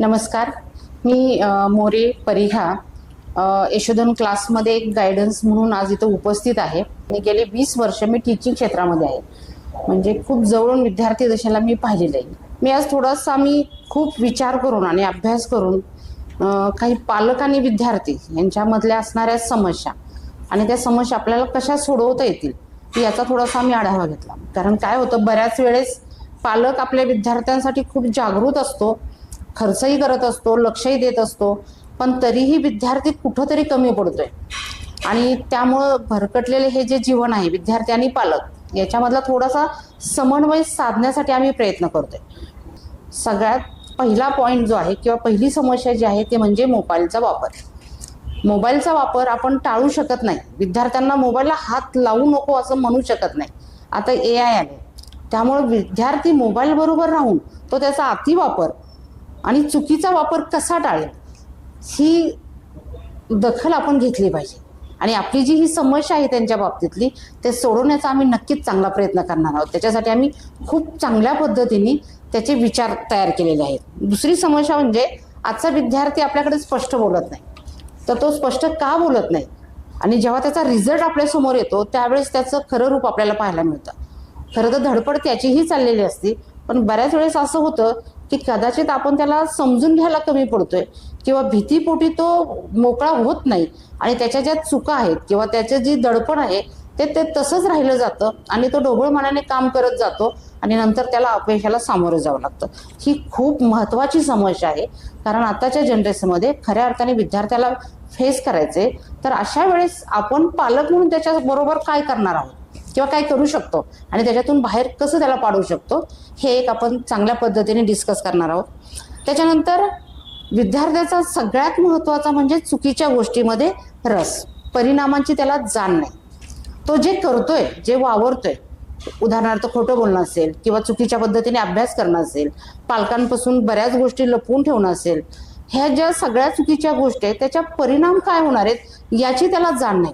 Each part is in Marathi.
नमस्कार. मी मोरे परिघा यशोधन क्लासमध्ये एक गायडन्स म्हणून आज इथं उपस्थित आहे. मी गेले 20 वर्ष मी टीचिंग क्षेत्रामध्ये आहे, म्हणजे खूप जवळून विद्यार्थी दशेला मी पाहिलेलं आहे. मी आज थोडासा खूप विचार करून आणि अभ्यास करून काही पालक आणि विद्यार्थी यांच्यामधल्या असणाऱ्या समस्या आणि त्या समस्या आपल्याला कशा सोडवता येतील याचा थोडासा आम्ही आढावा घेतला. कारण काय होतं, बऱ्याच वेळेस पालक आपल्या विद्यार्थ्यांसाठी खूप जागृत असतो, खर्चही करत असतो, लक्षही देत असतो, पण तरीही विद्यार्थी कुठंतरी कमी पडतोय. आणि त्यामुळं भरकटलेले हे जे जीवन आहे विद्यार्थी आणि पालक याच्यामधला थोडासा समन्वय साधण्यासाठी आम्ही प्रयत्न करतोय. सगळ्यात पहिला पॉइंट जो आहे किंवा पहिली समस्या जी आहे ते म्हणजे मोबाईलचा वापर. मोबाईलचा वापर आपण टाळू शकत नाही. विद्यार्थ्यांना मोबाईलला हात लावू नको असं म्हणू शकत नाही. आता AI आले, त्यामुळे विद्यार्थी मोबाईल बरोबर राहून तो त्याचा अतिवापर आणि चुकीचा वापर कसा टाळेल ही दखल आपण घेतली पाहिजे. आणि आपली जी ही समस्या आहे त्यांच्या बाबतीतली ते सोडवण्याचा आम्ही नक्कीच चांगला प्रयत्न करणार आहोत. त्याच्यासाठी आम्ही खूप चांगल्या पद्धतीने त्याचे विचार तयार केलेले आहेत. दुसरी समस्या म्हणजे आजचा विद्यार्थी आपल्याकडे स्पष्ट बोलत नाही. तर तो स्पष्ट का बोलत नाही आणि जेव्हा त्याचा रिझल्ट आपल्यासमोर येतो त्यावेळेस त्याचं खरं रूप आपल्याला पाहायला मिळतं. खरं तर धडपड त्याचीही चाललेली असते, पण बऱ्याच वेळेस असं होतं की कदाचित आपण त्याला समजून घ्यायला कमी पडतोय किंवा भीतीपोटी तो मोकळा होत नाही आणि त्याच्या ज्या चुका आहेत किंवा त्याचं जी दडपण आहे ते तसंच राहिलं जातं आणि तो ढोबळ मनाने काम करत जातो आणि नंतर त्याला अपयशाला सामोरं जावं लागतं. ही खूप महत्त्वाची समस्या आहे, कारण आताच्या जनरेशनमध्ये खऱ्या अर्थाने विद्यार्थ्याला फेस करायचे. तर अशा वेळेस आपण पालक म्हणून त्याच्या बरोबर काय करणार आहोत किंवा काय करू शकतो आणि त्याच्यातून बाहेर कसं त्याला पाडू शकतो हे एक आपण चांगल्या पद्धतीने डिस्कस करणार आहोत. त्याच्यानंतर विद्यार्थ्याचा सगळ्यात महत्त्वाचा म्हणजे चुकीच्या गोष्टीमध्ये रस, परिणामांची त्याला जाण नाही. तो जे करतोय, जे वावरतोय, उदाहरणार्थ खोटं बोलणं असेल किंवा चुकीच्या पद्धतीने अभ्यास करणं असेल, पालकांपासून बऱ्याच गोष्टी लपवून ठेवणं असेल, ह्या ज्या सगळ्या चुकीच्या गोष्टी आहेत त्याच्या परिणाम काय होणार आहेत याची त्याला जाण नाही.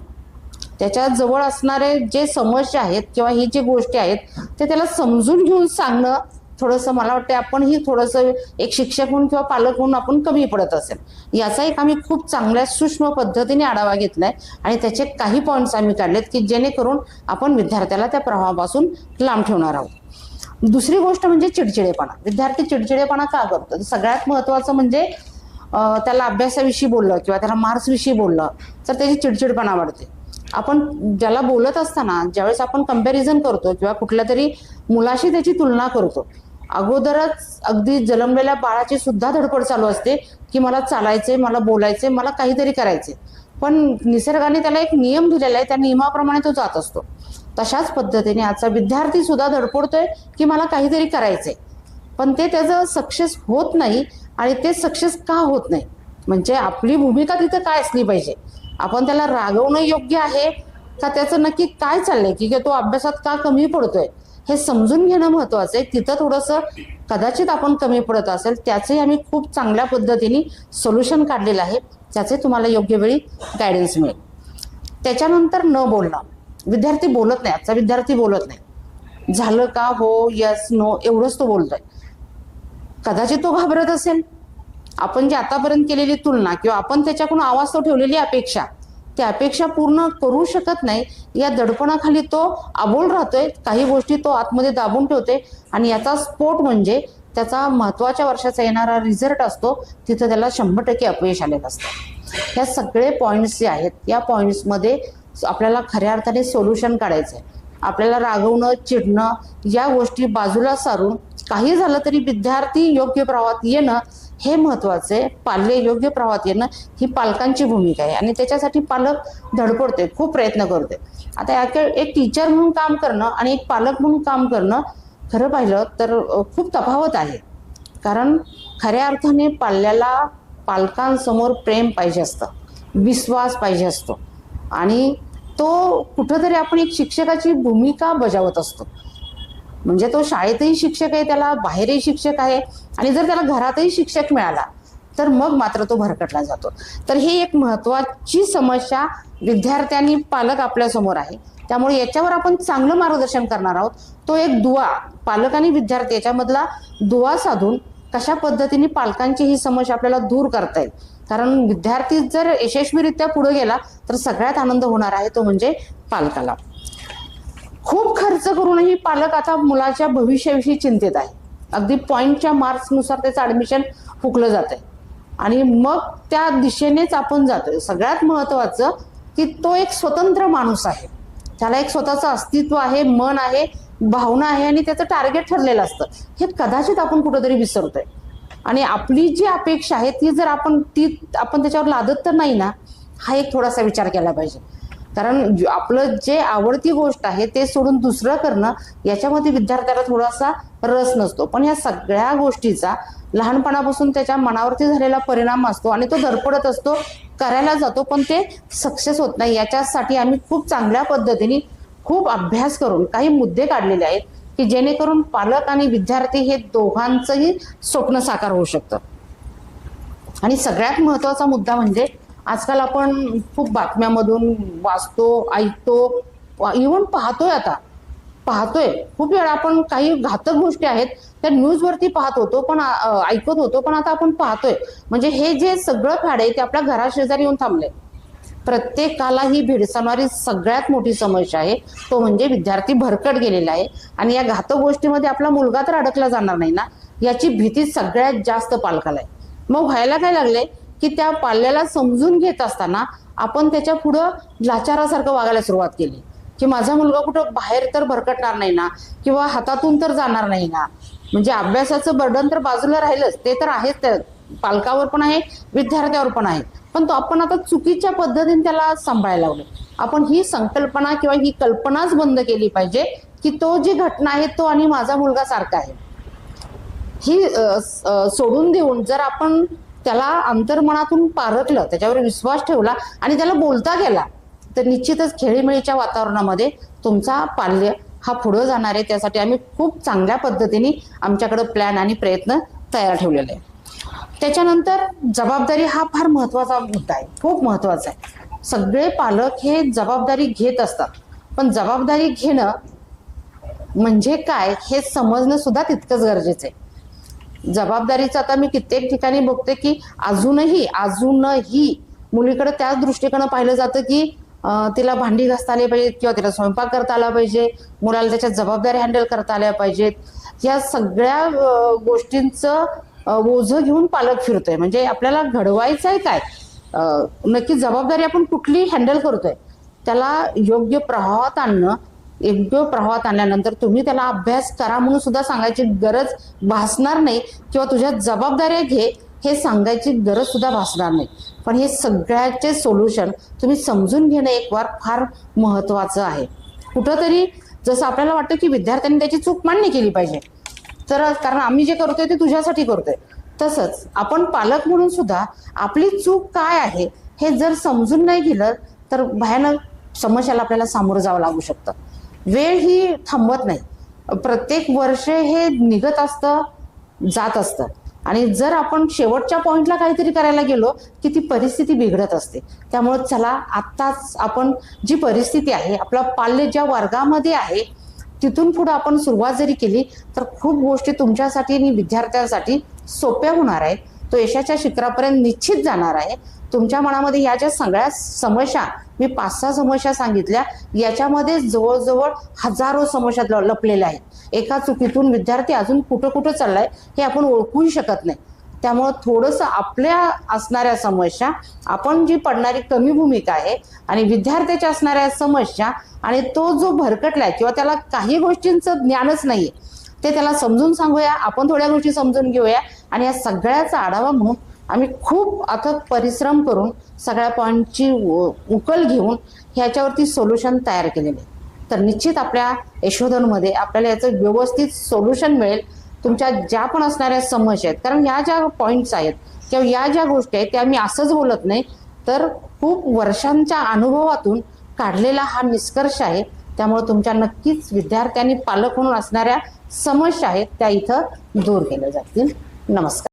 त्याच्या जवळ असणारे जे समस्या आहेत किंवा ही जी गोष्टी आहेत ते त्याला समजून घेऊन सांगणं थोडंसं मला वाटतं आपणही थोडंसं एक शिक्षक म्हणून किंवा पालक म्हणून आपण कमी पडत असेल. याचा एक आम्ही खूप चांगल्या सूक्ष्म पद्धतीने आढावा घेतलाय आणि त्याचे काही पॉईंट्स आम्ही काढलेत की जेणेकरून आपण विद्यार्थ्याला त्या प्रवाहापासून लांब ठेवणार आहोत. दुसरी गोष्ट म्हणजे चिडचिडेपणा. विद्यार्थी चिडचिडेपणा का करतो? सगळ्यात महत्त्वाचं म्हणजे त्याला अभ्यासाविषयी बोललं किंवा त्याला मार्क्सविषयी बोललं तर त्याची चिडचिडपणा वाढते. आपण ज्याला बोलत असताना ज्यावेळेस आपण कंपॅरिझन करतो किंवा कुठल्या तरी मुलाशी त्याची तुलना करतो, अगोदरच अगदी जन्मलेल्या बाळाची सुद्धा धडपड चालू असते की मला चालायचे, मला बोलायचे, मला काहीतरी करायचे. पण निसर्गाने त्याला एक नियम दिलेला आहे, त्या नियमाप्रमाणे तो जात असतो. तशाच पद्धतीने आजचा विद्यार्थी सुद्धा धडपडतोय की मला काहीतरी करायचंय, पण ते त्याचं सक्सेस होत नाही. आणि ते सक्सेस का होत नाही म्हणजे आपली भूमिका तिथं काय असली पाहिजे, आपण त्याला रागवणं योग्य आहे का, त्याचं नक्की काय चाललंय की तो अभ्यासात का कमी पडतोय हे समजून घेणं महत्वाचं आहे. तिथं थोडंसं कदाचित आपण कमी पडत असेल त्याचंही आम्ही खूप चांगल्या पद्धतीने सोल्युशन काढलेलं आहे, त्याचे तुम्हाला योग्य वेळी गायडन्स मिळेल. त्याच्यानंतर न बोलणं. विद्यार्थी बोलत नाही, आजचा विद्यार्थी बोलत नाही. झालं का, हो, यस, नो एवढंच तो बोलतोय. कदाचित तो घाबरत असेल. आपण जी आतापर्यंत केलेली तुलना किंवा आपण त्याच्याकडून आवाज तो ठेवलेली अपेक्षा, त्या अपेक्षा पूर्ण करू शकत नाही या दडपणाखाली तो अबोल राहतोय. काही गोष्टी तो आतमध्ये दाबून ठेवते आणि याचा स्फोट म्हणजे त्याचा महत्त्वाच्या वर्षाचा येणारा रिझल्ट असतो, तिथं त्याला 100% अपयश आलेलं असतं. ह्या सगळे पॉईंट्स जे आहेत या पॉईंट्समध्ये आपल्याला खऱ्या अर्थाने सोल्युशन काढायचं आहे. आपल्याला रागवणं, चिडणं या गोष्टी बाजूला सारून काही झालं तरी विद्यार्थी योग्य प्रवाहात येणं हे महत्वाचं आहे. पाल्य योग्य प्रवाहात येणं ही पालकांची भूमिका आहे आणि त्याच्यासाठी पालक धडपडते, खूप प्रयत्न करते. आता एक टीचर म्हणून काम करणं आणि एक पालक म्हणून काम करणं खरं पाहिलं तर खूप तफावत आहे. कारण खऱ्या अर्थाने पाल्याला पालकांसमोर प्रेम पाहिजे असतं, विश्वास पाहिजे असतो आणि तो कुठंतरी आपण एक शिक्षकाची भूमिका बजावत असतो. म्हणजे तो शाळेतही शिक्षक आहे, त्याला बाहेरही शिक्षक आहे आणि जर त्याला घरातही शिक्षक मिळाला तर मग मात्र तो भरकटला जातो. तर ही एक महत्त्वाची समस्या विद्यार्थ्यांनी पालक आपल्या समोर आहे. त्यामुळे याच्यावर आपण चांगलं मार्गदर्शन करणार आहोत. तो एक दुवा पालक आणि विद्यार्थी याच्यामधला दुवा साधून कशा पद्धतीने पालकांची ही समस्या आपल्याला दूर करता येईल. कारण विद्यार्थी जर यशस्वीरित्या पुढे गेला तर सगळ्यात आनंद होणार आहे तो म्हणजे पालकाला. खूप खर्च करूनही पालक आता मुलाच्या भविष्याविषयी चिंतित आहे. अगदी पॉईंटच्या मार्क्सनुसार त्याचं ऍडमिशन फुकलं जात आहे आणि मग त्या दिशेनेच आपण जातोय. सगळ्यात महत्वाचं की तो एक स्वतंत्र माणूस आहे, त्याला एक स्वतःचं अस्तित्व आहे, मन आहे, भावना आहे आणि त्याचं टार्गेट ठरलेलं असतं. हे कदाचित आपण कुठंतरी विसरतोय आणि आपली जी अपेक्षा आहे ती जर आपण त्याच्यावर लादत तर नाही ना, हा एक थोडासा विचार केला पाहिजे. कारण आपलं जे आवडती गोष्ट आहे ते सोडून दुसरं करणं याच्यामध्ये विद्यार्थ्याला थोडासा रस नसतो. पण या सगळ्या गोष्टीचा लहानपणापासून त्याच्या मनावरती झालेला परिणाम असतो आणि तो धडपडत असतो, करायला जातो, पण ते सक्सेस होत नाही. याच्यासाठी आम्ही खूप चांगल्या पद्धतीने खूप अभ्यास करून काही मुद्दे काढलेले आहेत की जेणेकरून पालक आणि विद्यार्थी हे दोघांचंही स्वप्न साकार होऊ शकतं. आणि सगळ्यात महत्वाचा मुद्दा म्हणजे आजकाल आपण खूप बातम्यामधून वाचतो, ऐकतो, इव्हन पाहतोय खूप वेळा आपण काही घातक गोष्टी आहेत त्या न्यूजवरती पाहत होतो, पण ऐकत होतो, पण आता आपण पाहतोय. म्हणजे हे जे सगळं फॅड आहे ते आपल्या घराशेजारी येऊन थांबले. प्रत्येकाला ही भेडसावणारी सगळ्यात मोठी समस्या आहे तो म्हणजे विद्यार्थी भरकट गेलेला आहे आणि या घातक गोष्टीमध्ये आपला मुलगा तर अडकला जाणार नाही ना, याची भीती सगळ्यात जास्त पालकाला आहे. मग व्हायला काय लागले की त्या पाल्याला समजून घेत असताना आपण त्याच्या पुढं लाचारासारखं वागायला सुरुवात केली की माझा मुलगा कुठं बाहेर तर भरकटणार नाही ना, किंवा हातातून तर जाणार नाही ना. म्हणजे अभ्यासाचं बर्डन तर बाजूला राहिलंच, ते तर आहेच, पालकावर पण आहे, विद्यार्थ्यावर पण आहे, पण तो आपण आता चुकीच्या पद्धतीने त्याला सांभाळायला लावलं. आपण ही संकल्पना किंवा ही कल्पनाच बंद केली पाहिजे की तो जी घटना आहे तो आणि माझा मुलगा सारखा आहे, ही सोडून देऊन जर आपण त्याला अंतर्मनातून पारखलं, त्याच्यावर विश्वास ठेवला आणि त्याला बोलता गेला तर निश्चितच खेळीमेळीच्या वातावरणामध्ये तुमचा पाल्य हा पुढे जाणार आहे. त्यासाठी आम्ही खूप चांगल्या पद्धतीने आमच्याकडे प्लॅन आणि प्रयत्न तयार ठेवलेले आहे. त्याच्यानंतर जबाबदारी हा फार महत्वाचा मुद्दा आहे, खूप महत्वाचा आहे. सगळे पालक हे जबाबदारी घेत असतात, पण जबाबदारी घेणं म्हणजे काय हे समजणं सुद्धा तितकंच गरजेचं आहे. जबाबदारीचं आता मी कित्येक ठिकाणी बघते की अजूनही मुलीकडे त्याच दृष्टीकोनं पाहिलं जातं की तिला भांडी घासता आली पाहिजेत किंवा तिला स्वयंपाक करता आला पाहिजे, मुलाला त्याच्या जबाबदारी हँडल करता आल्या पाहिजेत. या सगळ्या गोष्टींचं ओझं घेऊन पालक फिरतोय. म्हणजे आपल्याला घडवायचं आहे काय, नक्की जबाबदारी आपण कुठली हँडल करतोय, त्याला योग्य प्रवाहात आणल्यानंतर तुम्ही त्याला अभ्यास करा म्हणून सुद्धा सांगायची गरज भासणार नाही किंवा तुझ्या जबाबदाऱ्या घे हे सांगायची गरज सुद्धा भासणार नाही. पण हे सगळ्याचे सोल्युशन तुम्ही समजून घेणं एक वार फार महत्वाचं आहे. कुठंतरी जसं आपल्याला वाटतं की विद्यार्थ्यांनी त्याची चूक मान्य केली पाहिजे, तर कारण आम्ही जे करतोय ते तुझ्यासाठी करतोय, तसंच आपण पालक म्हणून सुद्धा आपली चूक काय आहे हे जर समजून नाही गेलं तर भयानक समस्याला आपल्याला सामोरं जावं लागू शकतं. वेळ ही थांबत नाही, प्रत्येक वर्ष हे निघत असतं, जात असतं आणि जर आपण शेवटच्या पॉइंटला काहीतरी करायला गेलो की ती परिस्थिती बिघडत असते. त्यामुळे चला आत्ताच आपण जी परिस्थिती आहे, आपला पाल्य ज्या वर्गामध्ये आहे तिथून पुढे आपण सुरुवात जरी केली तर खूप गोष्टी तुमच्यासाठी आणि विद्यार्थ्यांसाठी सोप्या होणार आहेत. तो यशाच्या शिखरापर्यंत निश्चित जाणार आहे. तुमच्या मनामध्ये या ज्या सगळ्या समस्या मी 5-6 समस्या सांगितल्या, याच्यामध्ये जवळजवळ हजारो समस्या लपलेल्या आहेत. एका चुकीतून विद्यार्थी अजून कुठं चाललाय हे आपण ओळखूही शकत नाही. त्यामुळं थोडंसं आपल्या असणाऱ्या समस्या, आपण जी पडणारी कमी भूमिका आहे आणि विद्यार्थ्याच्या असणाऱ्या समस्या आणि तो जो भरकटलाय किंवा त्याला काही गोष्टींचं ज्ञानच नाहीये ते त्याला समजून सांगूया, आपण थोड्या गोष्टी समजून घेऊया आणि या सगळ्याचा आढावा म्हणून आम्ही खूप अथक परिश्रम करून सगळ्या पॉईंटची उकल घेऊन ह्याच्यावरती सोल्युशन तयार केलेले. तर निश्चित आपल्या यशोधनमध्ये आपल्याला याचं व्यवस्थित सोल्युशन मिळेल. तुमच्या ज्या पण असणाऱ्या समस्या आहेत, कारण ह्या ज्या पॉईंट्स आहेत किंवा या ज्या गोष्टी आहेत त्या मी असंच बोलत नाही, तर खूप वर्षांच्या अनुभवातून काढलेला हा निष्कर्ष आहे. त्यामुळे तुमच्या नक्कीच विद्यार्थ्यांनी पालक म्हणून असणाऱ्या समस्या आहेत त्या इथं दूर केल्या जातील. नमस्कार.